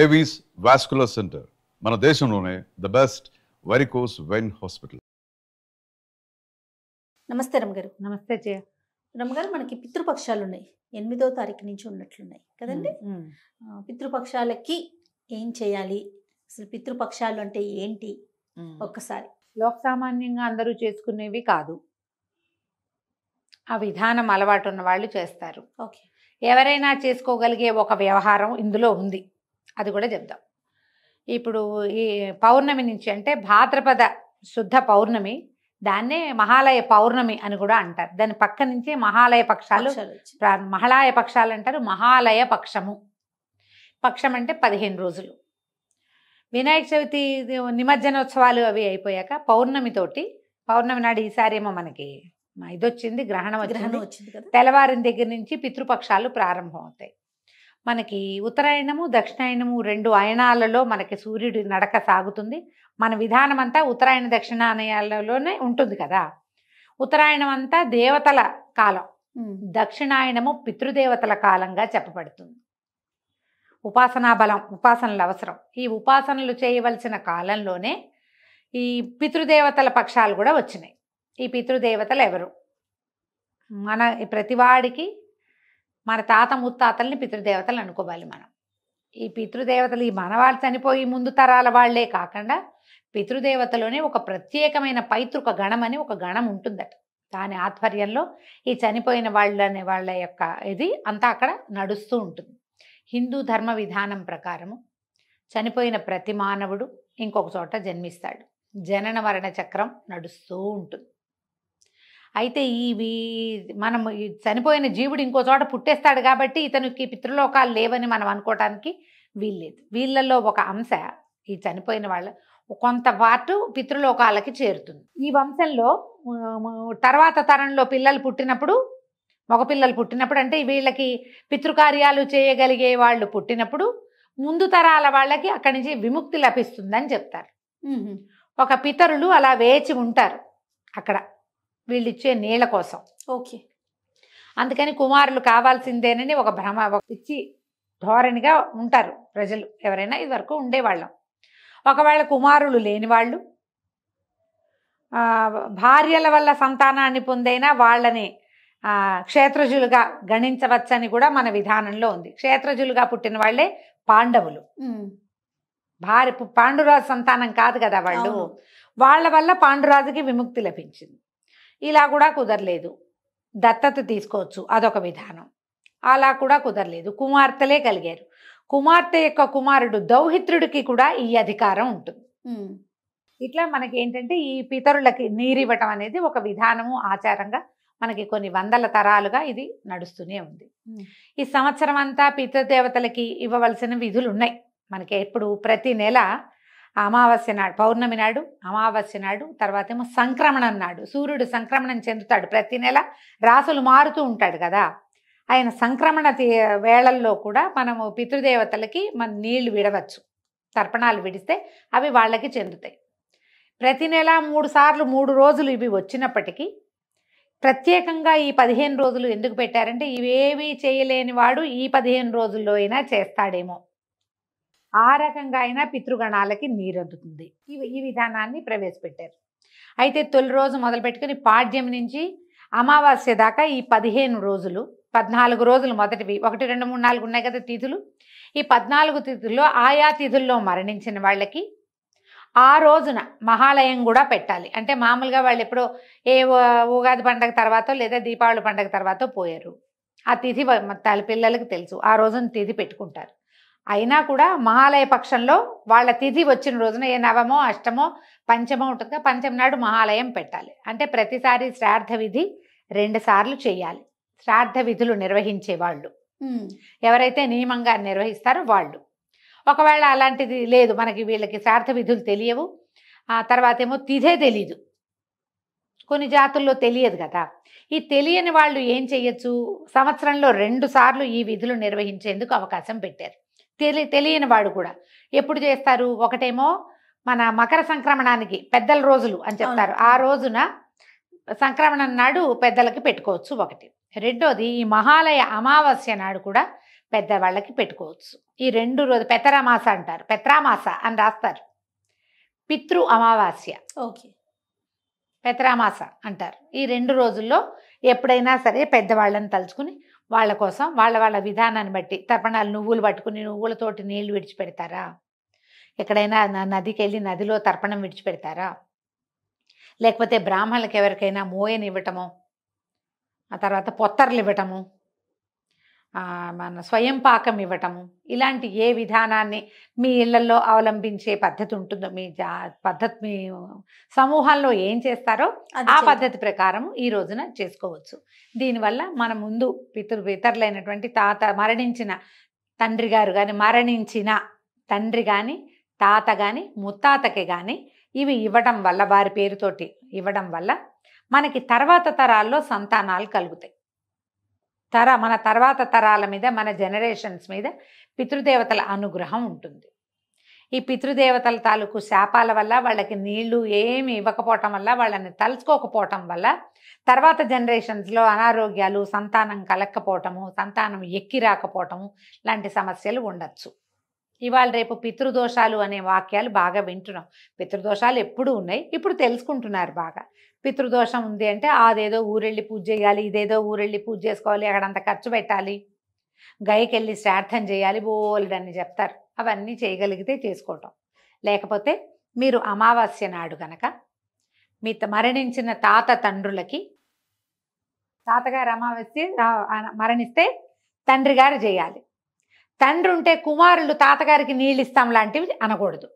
Avis vascular centre మన దేశంలోనే the best varicose vein hospital. నమస్తే రమగారు. నమస్తే జయ. రమగారు, మనకి పితృపక్షాలు ఉన్నాయి, 8వ తారీఖు నుంచి ఉన్నట్లున్నాయి కదండి. పితృపక్షాలకి ఏం చేయాలి, అసలు పితృపక్షాలు అంటే ఏంటి ఒక్కసారి? లోక సామాన్యంగా అందరూ చేసుకునేవి కాదు, ఆ విధానం అలవాటు ఉన్న వాళ్ళు చేస్తారు. ఓకే, ఎవరైనా చేసుకోగలిగే ఒక వ్యవహారం ఇందులో ఉంది, అది కూడా చెప్దాం. ఇప్పుడు ఈ పౌర్ణమి నుంచి, అంటే భాద్రపద శుద్ధ పౌర్ణమి, దాన్నే మహాలయ పౌర్ణమి అని కూడా అంటారు. దాని పక్క నుంచి మహాలయ పక్షాలు, మహాలయ పక్షాలు అంటారు. మహాలయ పక్షము, పక్షం అంటే 15 రోజులు. వినాయక చవితి నిమజ్జనోత్సవాలు అవి అయిపోయాక పౌర్ణమితోటి, పౌర్ణమి నాడు ఈసారి ఏమో మనకి ఇది వచ్చింది, గ్రహణం వచ్చింది కదా, తెల్లవారిన దగ్గర నుంచి పితృపక్షాలు ప్రారంభం అవుతాయి. మనకి ఉత్తరాయణము దక్షిణాయనము 2 అయనాలలో మనకి సూర్యుడి నడక సాగుతుంది. మన విధానం అంతా ఉత్తరాయణ దక్షిణాయనాలలోనే ఉంటుంది కదా. ఉత్తరాయణం అంతా దేవతల కాలం, దక్షిణాయనము పితృదేవతల కాలంగా చెప్పబడుతుంది. ఉపాసనా బలం, ఉపాసనలు అవసరం. ఈ ఉపాసనలు చేయవలసిన కాలంలోనే ఈ పితృదేవతల పక్షాలు కూడా వచ్చినాయి. ఈ పితృదేవతలు ఎవరు? మన ప్రతివాడికి మన తాత ముత్తాతల్ని పితృదేవతలు అనుకోవాలి మనం. ఈ పితృదేవతలు ఈ మనవాళ్ళు చనిపోయి ముందు తరాల వాళ్లే కాకుండా పితృదేవతలోనే ఒక ప్రత్యేకమైన పైతృక గణం అని ఒక గణం ఉంటుందట. దాని ఆధ్వర్యంలో ఈ చనిపోయిన వాళ్ళ యొక్క ఇది అంతా అక్కడ నడుస్తూ ఉంటుంది. హిందూ ధర్మ విధానం ప్రకారము చనిపోయిన ప్రతి మానవుడు ఇంకొక చోట జన్మిస్తాడు. జనన మరణ చక్రం నడుస్తూ ఉంటుంది. అయితే మనం చనిపోయిన జీవుడు ఇంకో చోట పుట్టేస్తాడు కాబట్టి ఇతనికి పితృలోకాలు లేవని మనం అనుకోవటానికి వీల్లేదు. వీళ్ళల్లో ఒక అంశ, ఈ చనిపోయిన వాళ్ళ కొంత పాటు పితృలోకాలకి చేరుతుంది. ఈ వంశంలో తర్వాత తరంలో పిల్లలు పుట్టినప్పుడు, మగపిల్లలు పుట్టినప్పుడు, అంటే వీళ్ళకి పితృకార్యాలు చేయగలిగే వాళ్ళు పుట్టినప్పుడు ముందు తరాల వాళ్ళకి అక్కడి నుంచి విముక్తి లభిస్తుందని చెప్తారు. ఒక పితరులు అలా వేచి ఉంటారు అక్కడ వీళ్ళిచ్చే నీళ్ళ కోసం. ఓకే, అందుకని కుమారులు కావాల్సిందేనని ఒక భ్రమ, ఒక పిచ్చి ధోరణిగా ఉంటారు ప్రజలు. ఎవరైనా ఇది వరకు ఉండేవాళ్ళం. ఒకవేళ కుమారులు లేని వాళ్ళు భార్యల వల్ల సంతానాన్ని పొందైనా వాళ్ళని క్షేత్రజులుగా గణించవచ్చని కూడా మన విధానంలో ఉంది. క్షేత్రజులుగా పుట్టిన వాళ్ళే పాండవులు. పాండురాజు సంతానం కాదు కదా వాళ్ళు. వాళ్ళ వల్ల పాండురాజుకి విముక్తి లభించింది. ఇలా కూడా కుదరలేదు, దత్తత తీసుకోవచ్చు, అదొక విధానం. అలా కూడా కుదరలేదు, కుమార్తెలే కలిగారు. కుమార్తె యొక్క కుమారుడు దౌహిత్రుడికి కూడా ఈ అధికారం ఉంటుంది. ఇట్లా మనకి ఏంటంటే ఈ పితరులకి నీరివ్వటం అనేది ఒక విధానము, ఆచారంగా మనకి కొన్ని వందల తరాలుగా ఇది నడుస్తూనే ఉంది. ఈ సంవత్సరం అంతా పితృదేవతలకి ఇవ్వవలసిన విధులు ఉన్నాయి మనకి. ఎప్పుడు ప్రతి నెల అమావాస్య నాడు, పౌర్ణమి నాడు, అమావాస్య నాడు, తర్వాత ఏమో సంక్రమణం నాడు సూర్యుడు సంక్రమణం చెందుతాడు. ప్రతి నెల రాసులు మారుతూ ఉంటాడు కదా. ఆయన సంక్రమణ వేళల్లో కూడా మనము పితృదేవతలకి మన నీళ్లు విడవచ్చు. తర్పణాలు విడిస్తే అవి వాళ్ళకి చెందుతాయి. ప్రతి నెల 3 సార్లు 3 రోజులు ఇవి వచ్చినప్పటికీ ప్రత్యేకంగా ఈ 15 రోజులు ఎందుకు పెట్టారంటే ఇవేవి చేయలేని వాడు ఈ 15 రోజుల్లో అయినా చేస్తాడేమో, ఆ రకంగా అయినా పితృగణాలకి నీరందుతుంది. ఈ విధానాన్ని ప్రవేశపెట్టారు. అయితే తొలి రోజు మొదలుపెట్టుకుని పాడ్యం నుంచి అమావాస్య దాకా ఈ 15 రోజులు, 14 రోజులు మొదటివి, 1, 2, 3, 4 ఉన్నాయి కదా తిథులు. ఈ 14 తిథుల్లో ఆయా తిథుల్లో మరణించిన వాళ్ళకి ఆ రోజున మహాలయం కూడా పెట్టాలి. అంటే మామూలుగా వాళ్ళు ఎప్పుడో ఉగాది పండగ తర్వాత లేదా దీపావళి పండగ తర్వాత పోయారు. ఆ తిథి పిల్లలకి తెలుసు, ఆ రోజున తిథి పెట్టుకుంటారు. అయినా కూడా మహాలయ పక్షంలో వాళ్ళ తిథి వచ్చిన రోజున ఏ నవమో అష్టమో పంచమో ఉంటుందిగా, పంచమ నాడు మహాలయం పెట్టాలి. అంటే ప్రతిసారి శ్రాద్ధ విధి 2 సార్లు చేయాలి. శ్రాద్ధ విధులు నిర్వహించే వాళ్ళు ఎవరైతే నియమంగా నిర్వహిస్తారో వాళ్ళు. ఒకవేళ అలాంటిది లేదు, మనకి వీళ్ళకి శ్రాద్ధ విధులు తెలియవు, ఆ తర్వాత ఏమో తిథే తెలీదు, కొన్ని జాతుల్లో తెలియదు కదా. ఈ తెలియని వాళ్ళు ఏం చెయ్యొచ్చు, సంవత్సరంలో 2 సార్లు ఈ విధులు నిర్వహించేందుకు అవకాశం పెట్టారు. తెలియని వాడు కూడా ఎప్పుడు చేస్తారు, ఒకటేమో మన మకర సంక్రమణానికి పెద్దల రోజులు అని చెప్తారు, ఆ రోజున సంక్రమణం నాడు పెద్దలకి పెట్టుకోవచ్చు ఒకటి. రెండోది ఈ మహాలయ అమావాస్య నాడు కూడా పెద్దవాళ్ళకి పెట్టుకోవచ్చు. ఈ 2 రోజు పెతరామాస అంటారు, పెత్రామాస అని రాస్తారు. పితృ అమావాస్య, ఓకే. పెతరామాస అంటారు. ఈ 2 రోజుల్లో ఎప్పుడైనా సరే పెద్దవాళ్ళని తలుచుకుని వాళ్ళ కోసం వాళ్ళ విధానాన్ని బట్టి తర్పణాలు నువ్వులు పట్టుకుని నువ్వులతోటి నీళ్లు విడిచిపెడతారా, ఎక్కడైనా నదికి వెళ్ళి నదిలో తర్పణం విడిచిపెడతారా, లేకపోతే బ్రాహ్మణులకు ఎవరికైనా మోయని ఇవ్వటము, ఆ తర్వాత పొత్తర్లు ఇవ్వటము, మన స్వయం పాకం ఇవ్వటము, ఇలాంటి ఏ విధానాన్ని మీ ఇళ్లలో అవలంబించే పద్ధతి ఉంటుందో, మీ పద్ధతి మీ సమూహాల్లో ఏం చేస్తారో ఆ పద్ధతి ప్రకారం ఈ రోజున చేసుకోవచ్చు. దీనివల్ల మన ముందు పితరులైనటువంటి మరణించిన తండ్రి గారు కానీ, మరణించిన తండ్రి కానీ, తాత కానీ, ముత్తాతకి కానీ ఇవి ఇవ్వడం వల్ల, వారి పేరుతోటి ఇవ్వడం వల్ల మనకి తర్వాత తరాల్లో సంతానాలు కలుగుతాయి. మన తర్వాత తరాల మీద, మన జనరేషన్స్ మీద పితృదేవతల అనుగ్రహం ఉంటుంది. ఈ పితృదేవతల తాలూకు శాపాల వల్ల, వాళ్ళకి నీళ్లు ఏమి ఇవ్వకపోవటం వల్ల, వాళ్ళని తలుచుకోకపోవటం వల్ల తర్వాత జనరేషన్స్లో అనారోగ్యాలు, సంతానం కలక్కపోవటము, సంతానం ఎక్కి రాకపోవటము లాంటి సమస్యలు ఉండొచ్చు. ఇవాళ రేపు పితృదోషాలు అనే వాక్యాలు బాగా వింటున్నాం. పితృదోషాలు ఎప్పుడూ ఉన్నాయి, ఇప్పుడు తెలుసుకుంటున్నారు బాగా. పితృదోషం ఉంది అంటే అదేదో ఊరెళ్ళి పూజ చేయాలి, ఇదేదో ఊరెళ్ళి పూజ చేసుకోవాలి, అక్కడంత ఖర్చు పెట్టాలి, గైకెళ్ళి శ్రాద్ధం చేయాలి, బోల్డని చెప్తారు. అవన్నీ చేయగలిగితే చేసుకోవటం. లేకపోతే మీరు అమావాస్య నాడు కనుక మీ మరణించిన తండ్రులకి, తాతగారు అమావాస్య మరణిస్తే తండ్రి గారు చేయాలి. తండ్రి ఉంటే కుమారులు తాతగారికి నీళ్ళు ఇస్తాం లాంటివి అనకూడదు.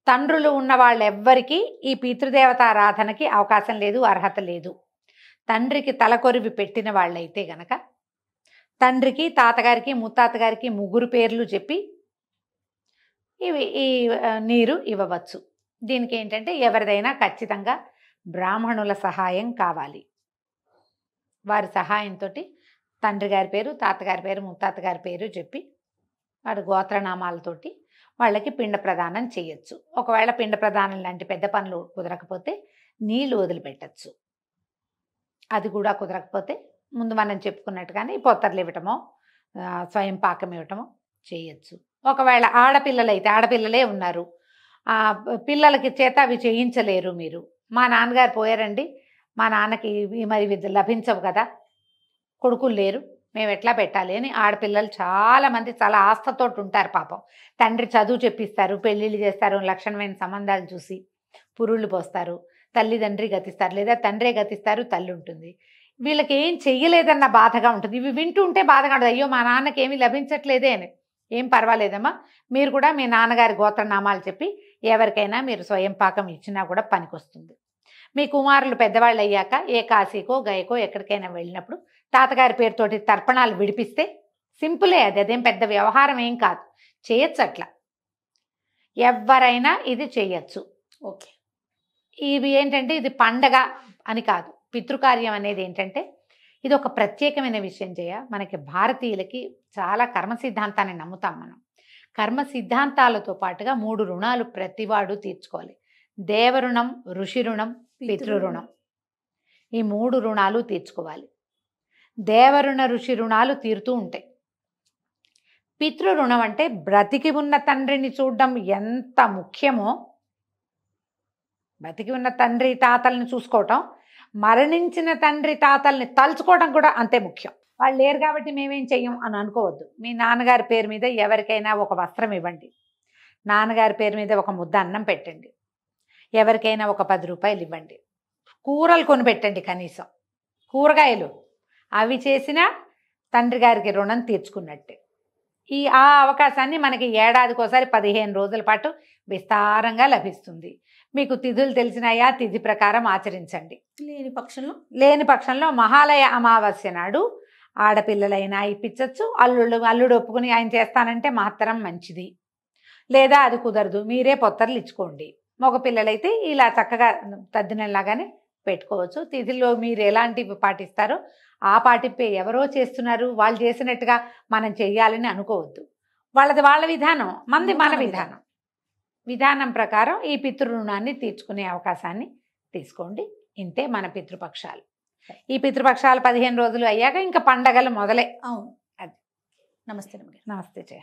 తండ్రులు ఉన్న వాళ్ళెవ్వరికీ ఈ పితృదేవతారాధనకి అవకాశం లేదు, అర్హత లేదు. తండ్రికి తలకొరివి పెట్టిన వాళ్ళైతే గనక తండ్రికి, తాతగారికి, ముత్తాతగారికి 3 పేర్లు చెప్పి ఈ నీరు ఇవ్వవచ్చు. దీనికి ఏంటంటే ఎవరిదైనా ఖచ్చితంగా బ్రాహ్మణుల సహాయం కావాలి. వారి సహాయంతో తండ్రి గారి పేరు, తాతగారి పేరు, ముత్తాతగారి పేరు చెప్పి వాడి గోత్రనామాలతోటి వాళ్ళకి పిండ ప్రదానం చేయొచ్చు. ఒకవేళ పిండ ప్రదానం లాంటి పెద్ద పనులు కుదరకపోతే నీళ్లు వదిలిపెట్టచ్చు. అది కూడా కుదరకపోతే ముందు మనం చెప్పుకున్నట్టుగానే పొత్తర్లు ఇవ్వటమో, స్వయం పాకం ఇవ్వటమో చేయొచ్చు. ఒకవేళ ఆడపిల్లలే ఉన్నారు, పిల్లలకి చేత అవి చేయించలేరు మీరు. మా నాన్నగారు పోయారండి, మా నాన్నకి మరి లభించవు కదా, కొడుకులు లేరు, మేము ఎట్లా పెట్టాలి అని ఆడపిల్లలు చాలామంది చాలా ఆస్థతోటి ఉంటారు. పాపం తండ్రి చదువు చెప్పిస్తారు, పెళ్ళిళ్ళు చేస్తారు, లక్షణమైన సంబంధాలు చూసి పురుళ్ళు పోస్తారు, తల్లిదండ్రి గతిస్తారు, లేదా తండ్రే గతిస్తారు, తల్లి ఉంటుంది. వీళ్ళకి ఏం చెయ్యలేదన్న బాధగా ఉంటుంది. ఇవి వింటూ ఉంటే బాధగా ఉంటుంది, అయ్యో మా నాన్నకి ఏమీ లభించట్లేదే అని. ఏం పర్వాలేదమ్మా, మీరు కూడా మీ నాన్నగారి గోత్రనామాలు చెప్పి ఎవరికైనా మీరు స్వయం పాకం ఇచ్చినా కూడా పనికొస్తుంది. మీ కుమారులు పెద్దవాళ్ళు అయ్యాక ఏ కాశీకో గయకో ఎక్కడికైనా వెళ్ళినప్పుడు తాతగారి పేరుతోటి తర్పణాలు విడిపిస్తే సింపులే, అదేం పెద్ద వ్యవహారం ఏం కాదు, చేయొచ్చు. అట్లా ఎవరైనా ఇది చేయొచ్చు. ఓకే. ఇవి ఏంటంటే ఇది పండగ అని కాదు, పితృకార్యం అనేది ఏంటంటే ఇది ఒక ప్రత్యేకమైన విషయం. మనకి భారతీయులకి చాలా కర్మ సిద్ధాంతాన్ని నమ్ముతాం మనం. కర్మ సిద్ధాంతాలతో పాటుగా 3 రుణాలు ప్రతివాడు తీర్చుకోవాలి. దేవరుణం, ఋషి రుణం, పితృరుణం. ఈ 3 రుణాలు తీర్చుకోవాలి. దేవరుణ, ఋషి రుణాలు తీరుతూ ఉంటాయి. పితృరుణం అంటే బ్రతికి ఉన్న తండ్రిని చూడడం ఎంత ముఖ్యమో, బ్రతికి ఉన్న తండ్రి తాతల్ని చూసుకోవటం, మరణించిన తండ్రి తాతల్ని తలుచుకోవడం కూడా అంతే ముఖ్యం. వాళ్ళు లేరు కాబట్టి మేమేం చెయ్యం అని అనుకోవద్దు. మీ నాన్నగారి పేరు మీద ఎవరికైనా ఒక వస్త్రం ఇవ్వండి, నాన్నగారి పేరు మీద ఒక ముద్ద అన్నం పెట్టండి, ఎవరికైనా ఒక 10 రూపాయలు ఇవ్వండి, కూరలు కొనిపెట్టండి, కనీసం కూరగాయలు అవి చేసినా తండ్రి గారికి రుణం తీర్చుకున్నట్టే. ఆ అవకాశాన్ని మనకి ఏడాదికోసారి 15 రోజుల పాటు విస్తారంగా లభిస్తుంది. మీకు తిథులు తెలిసినాయా, తిథి ప్రకారం ఆచరించండి. లేని పక్షంలో మహాలయ అమావాస్య నాడు ఆడపిల్లలైనా ఇప్పించవచ్చు. అల్లుడు ఒప్పుకుని ఆయన చేస్తానంటే మాత్రం మంచిది, లేదా అది కుదరదు మీరే పొత్తర్లు ఇచ్చుకోండి. మగపిల్లలైతే ఇలా చక్కగా తద్దినలాగానే పెట్టుకోవచ్చు. తిథిలో మీరు ఎలాంటివి పాటిస్తారో ఆ పాటింపే. ఎవరో చేస్తున్నారు వాళ్ళు చేసినట్టుగా మనం చెయ్యాలని అనుకోవద్దు. వాళ్ళది వాళ్ళ విధానం, మనది మన విధానం. విధానం ప్రకారం ఈ పితృరుణాన్ని తీర్చుకునే అవకాశాన్ని తీసుకోండి. ఇంతే మన పితృపక్షాలు. ఈ పితృపక్షాలు 15 రోజులు అయ్యాక ఇంకా పండగలు మొదలే. అవును, అది నమస్తే రమగారు. నమస్తే జయ.